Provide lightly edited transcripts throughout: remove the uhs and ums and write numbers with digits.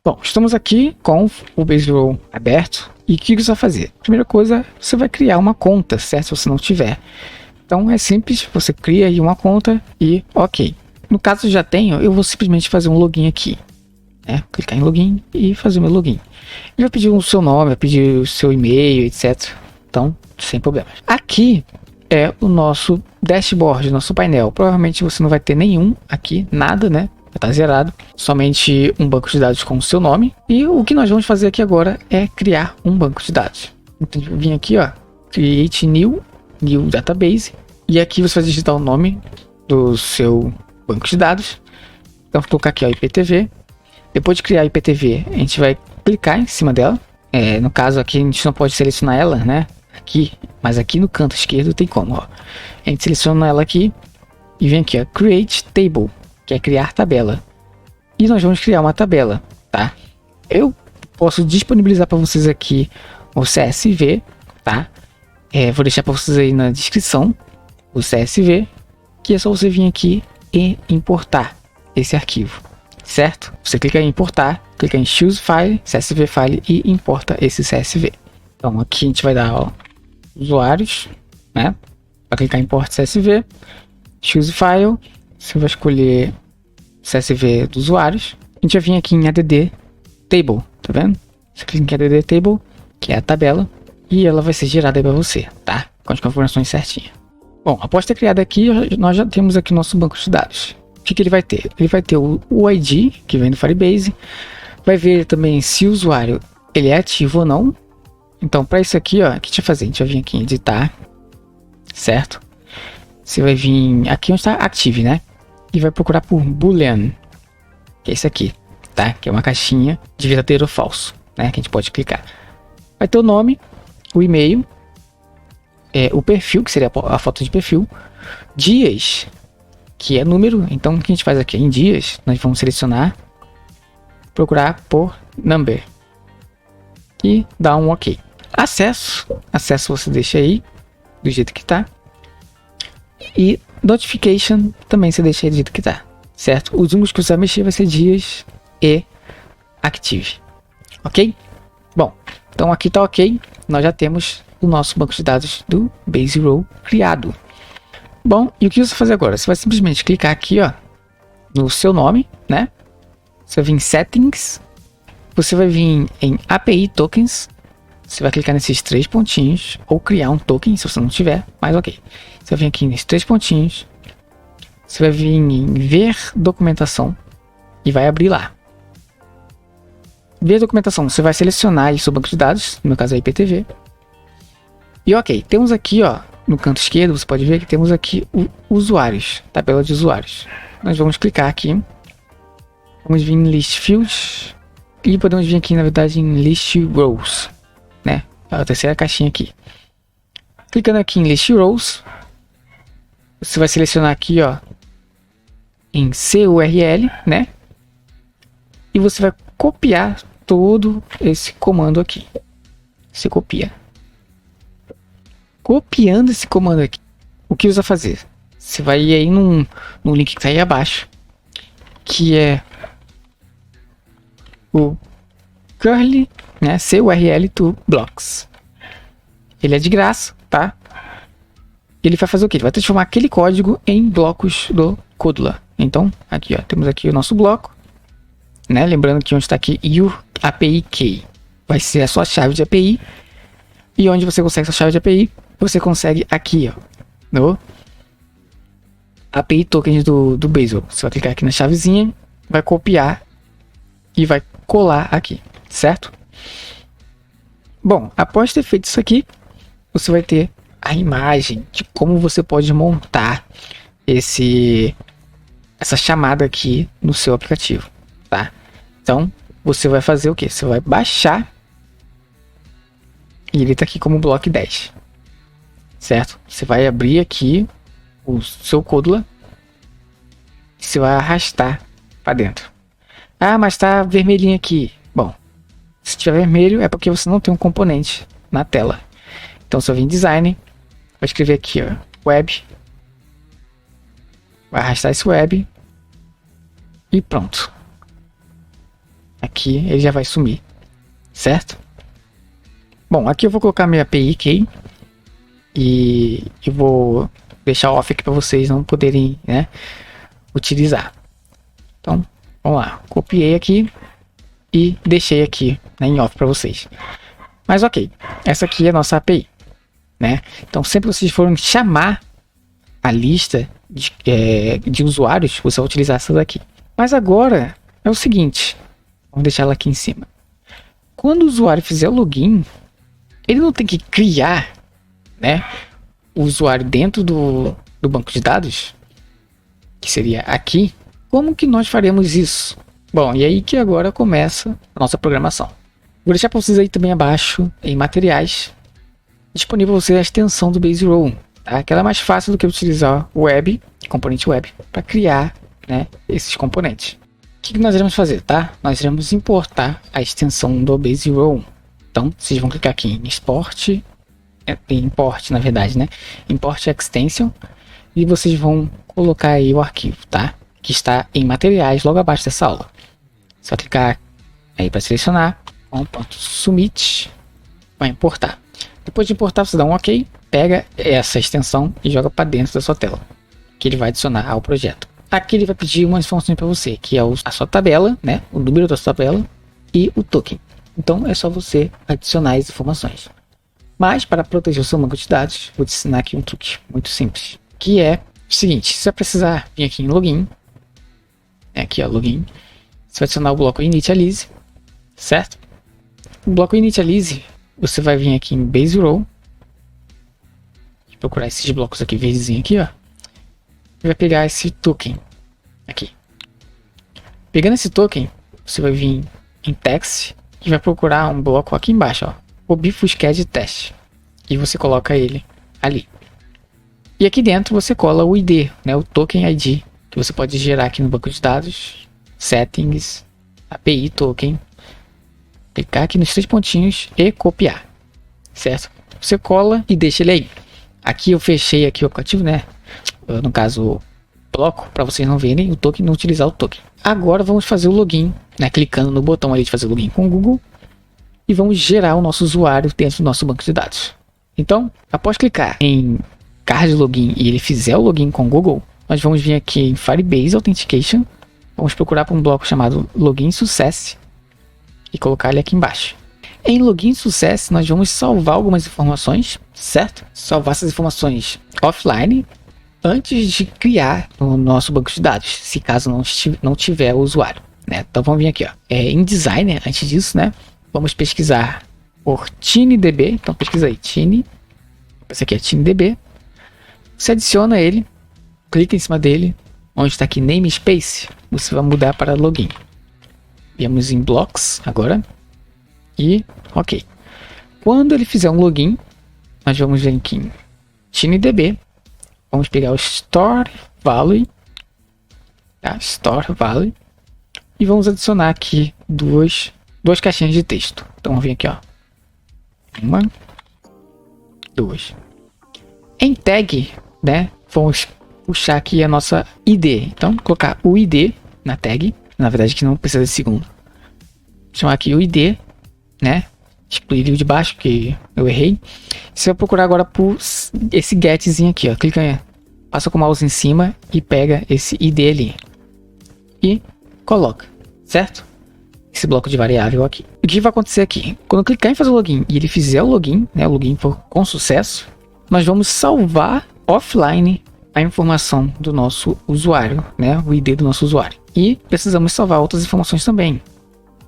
Bom, estamos aqui com o Baseball aberto. E o que você vai fazer? Primeira coisa, você vai criar uma conta, certo? Se você não tiver. Então é simples, você cria aí uma conta e ok. No caso eu já tenho, eu vou simplesmente fazer um login aqui. Clicar em login e fazer o meu login. Ele vai pedir o seu nome, vai pedir o seu e-mail, etc. Então, sem problemas. Aqui é o nosso dashboard, nosso painel. Provavelmente você não vai ter nenhum aqui, nada, né? Já está zerado. Somente um banco de dados com o seu nome. E o que nós vamos fazer aqui agora é criar um banco de dados. Então, eu vim aqui, ó, Create New Database. E aqui você vai digitar o nome do seu banco de dados. Então, vou colocar aqui, ó, IPTV. Depois de criar a IPTV, a gente vai clicar em cima dela. No caso aqui, a gente não pode selecionar ela, né? Aqui, mas aqui no canto esquerdo tem como, ó. A gente seleciona ela aqui e vem aqui, ó, Create Table, que é criar tabela. E nós vamos criar uma tabela, tá? Eu posso disponibilizar para vocês aqui o CSV, tá? Vou deixar para vocês aí na descrição o CSV, que é só você vir aqui e importar esse arquivo. Certo? Você clica em importar, clica em choose file, CSV file e importa esse CSV. Então aqui a gente vai dar, ó, usuários, né? Para clicar em import CSV, choose file, você vai escolher CSV dos usuários. A gente vai vir aqui em add table, tá vendo? Você clica em add table, que é a tabela, e ela vai ser gerada aí para você, tá? Com as configurações certinhas. Bom, após ter criado aqui, nós já temos aqui nosso banco de dados. O que ele vai ter? Ele vai ter o ID, que vem do Firebase. Vai ver também se o usuário ele é ativo ou não. Então, para isso aqui, ó, o que a gente vai fazer? A gente vai vir aqui em editar, certo? Você vai vir aqui onde está active, né? E vai procurar por Boolean, que é esse aqui, tá? Que é uma caixinha de verdadeiro ou falso, né? Que a gente pode clicar. Vai ter o nome, o e-mail, o perfil, que seria a foto de perfil, dias, que é número. Então o que a gente faz aqui? Em dias, nós vamos selecionar, procurar por number e dar um ok. Acesso você deixa aí do jeito que tá, e notification também você deixa aí do jeito que tá, certo? Os únicos que você vai mexer vai ser dias e active, ok? Bom, então aqui tá ok, nós já temos o nosso banco de dados do Baseball criado. Bom, e o que você vai fazer agora? Você vai simplesmente clicar aqui, ó, no seu nome, né? Você vai vir em Settings, você vai vir em API Tokens, você vai clicar nesses 3 pontinhos, ou criar um token, se você não tiver, mas ok. Você vai vir aqui nesses 3 pontinhos, você vai vir em Ver Documentação, e vai abrir lá. Ver Documentação, você vai selecionar aí seu banco de dados, no meu caso é IPTV. E ok, temos aqui, ó, no canto esquerdo, você pode ver que temos aqui o usuários, tabela de usuários. Nós vamos clicar aqui, vamos vir em List Fields e podemos vir aqui, na verdade, em List Rows, né? A terceira caixinha aqui. Clicando aqui em List Rows, você vai selecionar aqui, ó, em CURL, né? E você vai copiar todo esse comando aqui. Você copia. Copiando esse comando aqui, o que você vai fazer? Você vai ir aí no link que está aí abaixo, que é o curly, né, CURL to blocks. Ele é de graça, tá? Ele vai fazer o quê? Ele vai transformar aquele código em blocos do Codula. Então, aqui, ó, temos aqui o nosso bloco, né? Lembrando que onde está aqui your API key vai ser a sua chave de API. E onde você consegue essa chave de API? Você consegue aqui, ó, no API Tokens do Baseball. Você vai clicar aqui na chavezinha, vai copiar e vai colar aqui, certo? Bom, após ter feito isso aqui, você vai ter a imagem de como você pode montar essa chamada aqui no seu aplicativo, tá? Então, você vai fazer o que? Você vai baixar e ele está aqui como bloco 10, certo? Você vai abrir aqui o seu Codula e você vai arrastar para dentro. Ah, mas está vermelhinho aqui. Bom, se tiver vermelho é porque você não tem um componente na tela. Então, se eu vir em Design, vai escrever aqui, ó, Web, vai arrastar esse Web e pronto. aqui ele já vai sumir, certo? Bom, aqui eu vou colocar minha API key e eu vou deixar off aqui para vocês não poderem, né, utilizar. Então, vamos lá, copiei aqui e deixei aqui, né, em off para vocês. Mas ok, essa aqui é a nossa API, né? Então, sempre que vocês forem chamar a lista de usuários, você vai utilizar essa daqui. Mas agora é o seguinte, vamos deixar ela aqui em cima. Quando o usuário fizer o login, ele não tem que criar, né, o usuário dentro do banco de dados, que seria aqui. Como que nós faremos isso? Bom, e aí que agora começa a nossa programação. Vou deixar para vocês aí também abaixo, em materiais, disponível para você a extensão do Base Row, tá? Que ela é mais fácil do que utilizar o web, componente web, para criar, né, esses componentes. O que nós iremos fazer, tá? Nós iremos importar a extensão do Base Row. Então, vocês vão clicar aqui em Import, na verdade, né? Import Extension, e vocês vão colocar aí o arquivo, tá? Que está em materiais logo abaixo dessa aula. Só clicar aí para selecionar, .submit, vai importar. Depois de importar, você dá um OK, pega essa extensão e joga para dentro da sua tela, que ele vai adicionar ao projeto. Aqui ele vai pedir uma informação para você, que é a sua tabela, né? O número da sua tabela e o token. Então é só você adicionar as informações. Mas para proteger o seu banco de dados, vou te ensinar aqui um truque muito simples, que é o seguinte: você vai precisar vir aqui em login, aqui ó, login, você vai adicionar o bloco initialize, certo? O bloco initialize, você vai vir aqui em Base Row, procurar esses blocos aqui verdezinho aqui, ó, e vai pegar esse token aqui. Pegando esse token, você vai vir em text e vai procurar um bloco aqui embaixo, ó, obfuscad test, e você coloca ele ali. E aqui dentro você cola o ID, né, o token ID, que você pode gerar aqui no banco de dados, settings, API token, clicar aqui nos 3 pontinhos e copiar, certo? Você cola e deixa ele aí. Aqui eu fechei aqui o aplicativo, né? No caso, o bloco, para vocês não verem o token, não utilizar o token. Agora vamos fazer o login, né? Clicando no botão ali de fazer login com o Google, e vamos gerar o nosso usuário dentro do nosso banco de dados. Então, após clicar em card login e ele fizer o login com o Google, nós vamos vir aqui em Firebase Authentication, vamos procurar por um bloco chamado Login Success e colocar ele aqui embaixo. Em Login Success, nós vamos salvar algumas informações, certo? Salvar essas informações offline antes de criar no nosso banco de dados, se caso não tiver o usuário, né? Então vamos vir aqui, ó, em Designer, antes disso, né? Vamos pesquisar por TinyDB, então pesquisa aí, esse aqui é TinyDB, você adiciona ele, clica em cima dele, onde está aqui Namespace, você vai mudar para Login. Viemos em Blocks agora, e ok. Quando ele fizer um login, nós vamos vir aqui em TinyDB, vamos pegar o Store Value, tá? Store Value, e vamos adicionar aqui duas caixinhas de texto. Então vamos vir aqui, ó, 1, 2. Em tag, né, vamos puxar aqui a nossa ID. Então colocar o ID na tag, na verdade que não precisa de segundo. Chamar aqui o ID, né? Excluir o de baixo, que eu errei. Você vai procurar agora por esse getzinho aqui, ó. Clica, passa com o mouse em cima e pega esse ID ali. E coloca, certo? Esse bloco de variável aqui. O que vai acontecer aqui? Quando eu clicar em fazer o login e ele fizer o login, né? O login for com sucesso, nós vamos salvar offline a informação do nosso usuário, né? O ID do nosso usuário. E precisamos salvar outras informações também,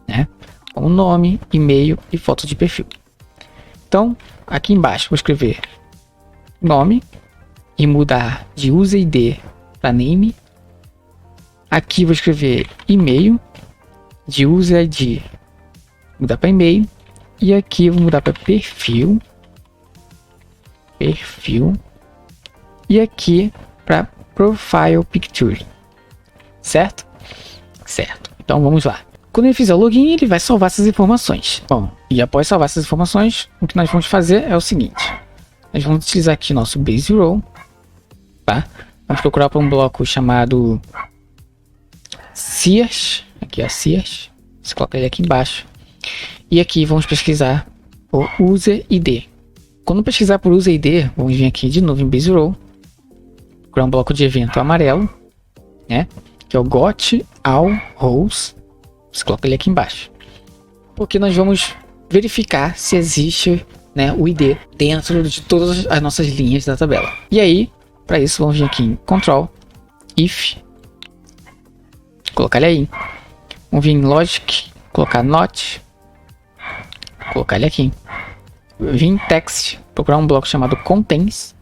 né? Com o nome, e-mail e foto de perfil. Então, aqui embaixo vou escrever nome e mudar de user ID para name. Aqui vou escrever e-mail, de user ID mudar para e-mail, e aqui eu vou mudar para perfil, e aqui para profile picture, certo? Certo. Então vamos lá. Quando ele fizer o login, ele vai salvar essas informações. Bom, e após salvar essas informações, o que nós vamos fazer é o seguinte. Nós vamos utilizar aqui nosso Base Row, tá? Vamos procurar por um bloco chamado Sears, aqui é Sears, Você coloca ele aqui embaixo. E aqui vamos pesquisar por User ID. Quando pesquisar por User ID, vamos vir aqui de novo em Base Row, criar um bloco de evento amarelo, né? Que é o got all rows. Você coloca ele aqui embaixo. Porque nós vamos verificar se existe, né, o ID dentro de todas as nossas linhas da tabela. E aí, para isso, vamos vir aqui em Control, If, colocar ele aí. Vamos vir em Logic, colocar Not, colocar ele aqui. Vir em Text, procurar um bloco chamado Contains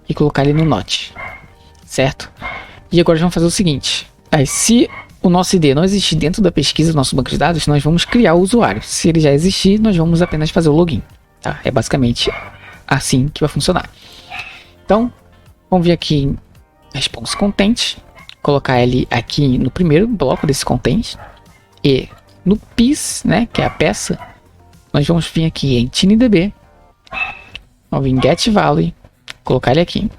e colocar ele no Not, certo? E agora vamos fazer o seguinte. Aí, se o nosso ID não existir dentro da pesquisa do nosso banco de dados, nós vamos criar o usuário. Se ele já existir, nós vamos apenas fazer o login. Tá? É basicamente assim que vai funcionar. Então, vamos vir aqui em Response Content, colocar ele aqui no primeiro bloco desse content. E no piece, né, que é a peça, nós vamos vir aqui em TinyDB, vamos vir em GetValue, colocar ele aqui.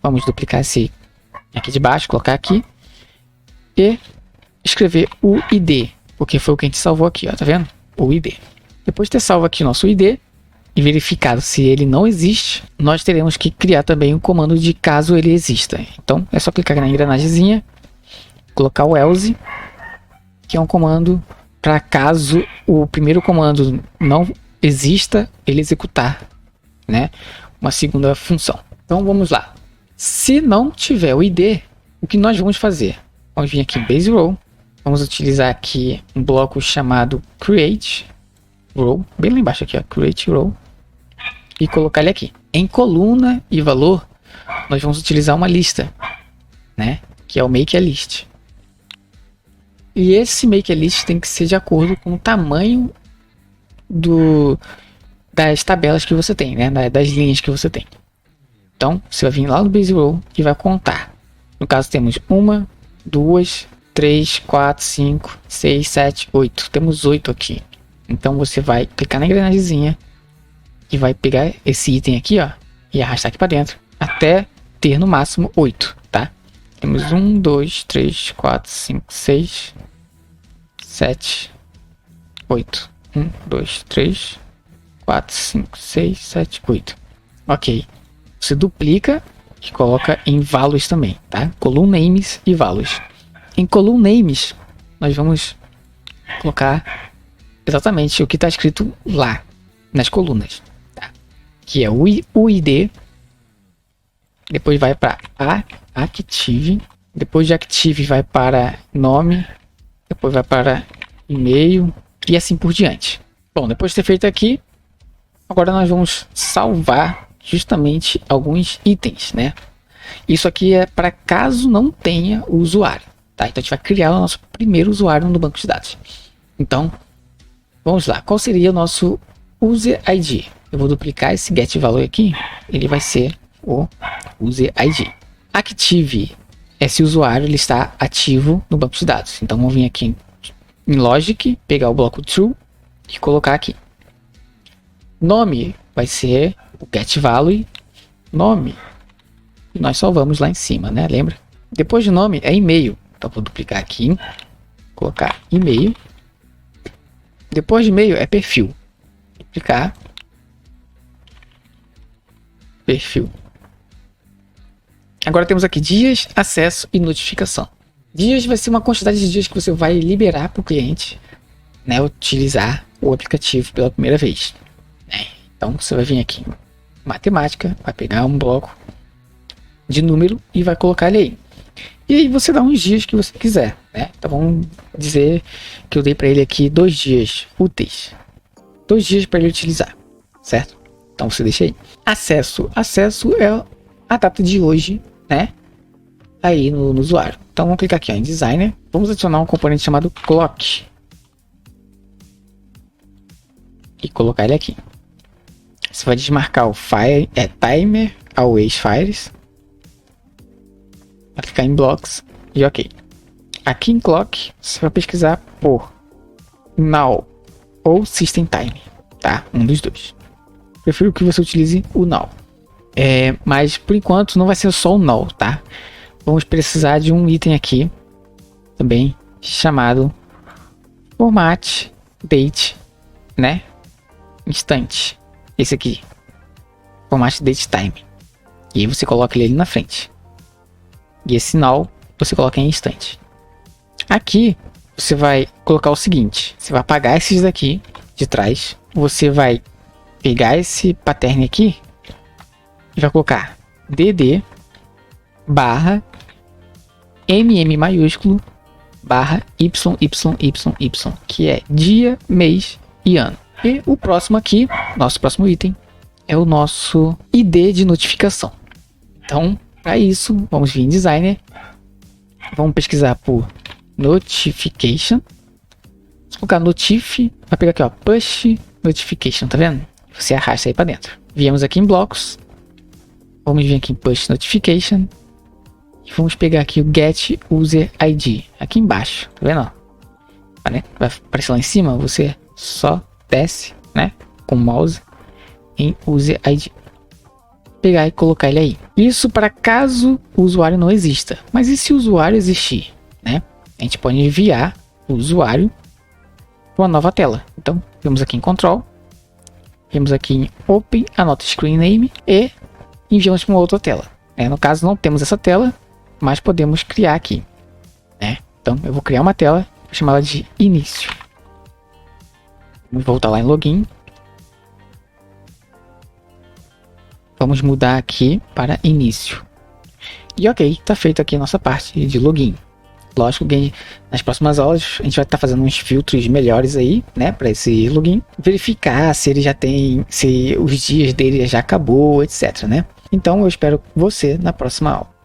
Vamos duplicar esse aqui de baixo, colocar aqui. E escrever o ID, porque foi o que a gente salvou aqui, ó, tá vendo? O ID. Depois de ter salvo aqui o nosso ID e verificado se ele não existe, nós teremos que criar também um comando de caso ele exista. Então é só clicar na engrenagemzinha, colocar o else, que é um comando para caso o primeiro comando não exista, ele executar, né, uma segunda função. Então vamos lá. Se não tiver o ID, o que nós vamos fazer? Vamos vir aqui em Base Row, vamos utilizar aqui um bloco chamado Create Row, bem lá embaixo aqui, ó, Create Row, e colocar ele aqui. Em coluna e valor, nós vamos utilizar uma lista, né, que é o Make a List. E esse Make a List tem que ser de acordo com o tamanho das tabelas que você tem, né, das linhas que você tem. Então, você vai vir lá no Base Row e vai contar. No caso, temos 1, 2, 3, 4, 5, 6, 7, 8. Temos 8 aqui. Então você vai clicar na engrenagemzinha e vai pegar esse item aqui, ó, e arrastar aqui para dentro até ter no máximo 8, tá? Temos 1, 2, 3, 4, 5, 6, 7, 8. 1, 2, 3, 4, 5, 6, 7, 8. Ok. Você duplica e coloca em values também, tá? Column names e values. Em column names, nós vamos colocar exatamente o que está escrito lá nas colunas, tá? Que é o ID, depois vai para active, depois de active vai para nome, depois vai para e-mail e assim por diante. Bom, depois de ter feito aqui, agora nós vamos salvar justamente alguns itens, né? Isso aqui é para caso não tenha o usuário, tá? Então a gente vai criar o nosso primeiro usuário no banco de dados. Então, vamos lá. Qual seria o nosso User ID? Eu vou duplicar esse getValue aqui. Ele vai ser o User ID. Active. Esse usuário ele está ativo no banco de dados. Então vamos vir aqui em Logic, pegar o bloco True e colocar aqui. Nome vai ser o getValue nome. E nós salvamos lá em cima, né? Lembra? Depois de nome é e-mail. Então vou duplicar aqui, colocar e-mail. Depois de e-mail é perfil. Duplicar. Perfil. Agora temos aqui dias, acesso e notificação. Dias vai ser uma quantidade de dias que você vai liberar para o cliente, né, utilizar o aplicativo pela primeira vez. Então você vai vir aqui em matemática, vai pegar um bloco de número e vai colocar ele aí. E aí você dá uns dias que você quiser, né? Então vamos dizer que eu dei para ele aqui 2 dias úteis. 2 dias para ele utilizar, certo? Então você deixa aí. Acesso. Acesso é a data de hoje, né? Aí no usuário. Então vamos clicar aqui ó, em Designer. Vamos adicionar um componente chamado Clock. E colocar ele aqui. Você vai desmarcar o Fire, Timer, Always Fires. Vai clicar em Blocks e OK. Aqui em Clock, você vai pesquisar por Now ou System Time, tá? Um dos dois. Prefiro que você utilize o Now. Mas por enquanto não vai ser só o Now, tá? Vamos precisar de um item aqui também chamado format date, né? Instante. Esse aqui. Format date time. E aí você coloca ele ali na frente. E esse null você coloca em instante. Aqui você vai colocar o seguinte. Você vai apagar esses daqui de trás. Você vai pegar esse pattern aqui e vai colocar dd barra mm maiúsculo barra YYYY, que é dia, mês e ano. E o próximo aqui, nosso próximo item, é o nosso ID de notificação. Então, para isso, vamos vir em Designer, vamos pesquisar por Notification, vamos colocar Notif, vai pegar aqui, ó, Push Notification, tá vendo? Você arrasta aí para dentro. Viemos aqui em blocos, vamos vir aqui em Push Notification, e vamos pegar aqui o Get User ID, aqui embaixo, tá vendo? Vai aparecer lá em cima, você só desce, né, com o mouse em User ID. Pegar e colocar ele aí. Isso para caso o usuário não exista. Mas e se o usuário existir, né? A gente pode enviar o usuário para uma nova tela. Então, vamos aqui em Control, vamos aqui em Open Anota Screen Name e enviamos para uma outra tela. No caso, não temos essa tela, mas podemos criar aqui, né? Então, eu vou criar uma tela, vou chamar ela de início. Vamos voltar lá em Login. Vamos mudar aqui para início. E ok, está feito aqui a nossa parte de login. Lógico que nas próximas aulas a gente vai estar fazendo uns filtros melhores aí, né, para esse login. Verificar se ele já tem, se os dias dele já acabou, etc, né? Então eu espero você na próxima aula.